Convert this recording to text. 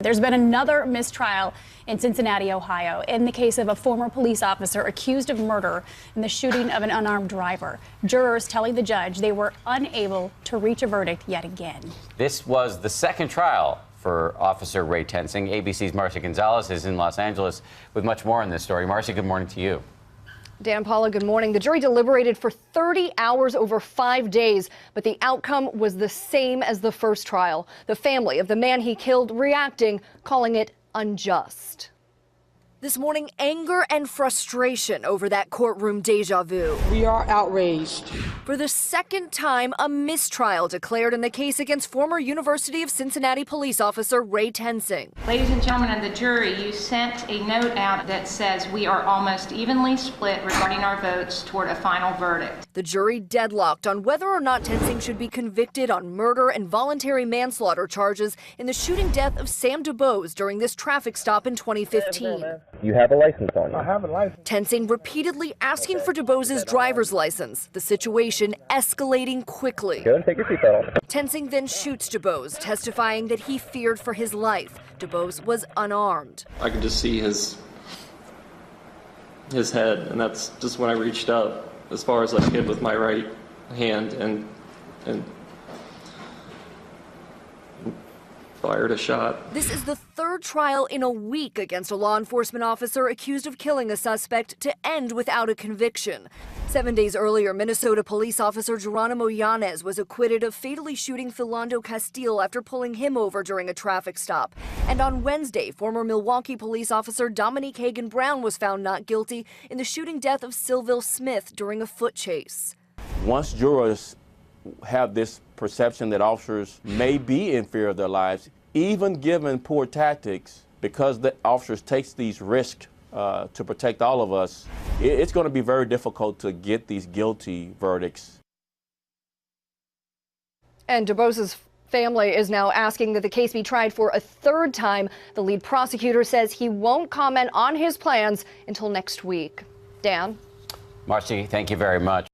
There's been another mistrial in Cincinnati, Ohio, in the case of a former police officer accused of murder in the shooting of an unarmed driver. Jurors telling the judge they were unable to reach a verdict yet again. This was the second trial for Officer Ray Tensing. ABC's Marcia Gonzalez is in Los Angeles with much more on this story. Marcia, good morning to you. Dan, Paula, good morning. The jury deliberated for 30 hours over 5 days, but the outcome was the same as the first trial. The family of the man he killed reacting, calling it unjust. This morning, anger and frustration over that courtroom deja vu. We are outraged. For the second time, a mistrial declared in the case against former University of Cincinnati police officer Ray Tensing. Ladies and gentlemen of the jury, you sent a note out that says we are almost evenly split regarding our votes toward a final verdict. The jury deadlocked on whether or not Tensing should be convicted on murder and voluntary manslaughter charges in the shooting death of Sam DuBose during this traffic stop in 2015. You have a license on you. I have a license. Tensing repeatedly asking for DuBose's driver's license, the situation escalating quickly. Go and take your seatbelt off. Tensing then shoots DuBose, testifying that he feared for his life. DuBose was unarmed. I could just see his head, and that's just when I reached up as far as I could with my right hand and fired a shot. This is the third trial in a week against a law enforcement officer accused of killing a suspect to end without a conviction. 7 days earlier, Minnesota police officer Geronimo Yanez was acquitted of fatally shooting Philando Castile after pulling him over during a traffic stop. And on Wednesday, former Milwaukee police officer Dominique Hagan Brown was found not guilty in the shooting death of Sylville Smith during a foot chase. Once jurors have this perception that officers may be in fear of their lives, even given poor tactics, because the officers take these risks to protect all of us, it's going to be very difficult to get these guilty verdicts. And DuBose's family is now asking that the case be tried for a third time. The lead prosecutor says he won't comment on his plans until next week. Dan? Marcia, thank you very much.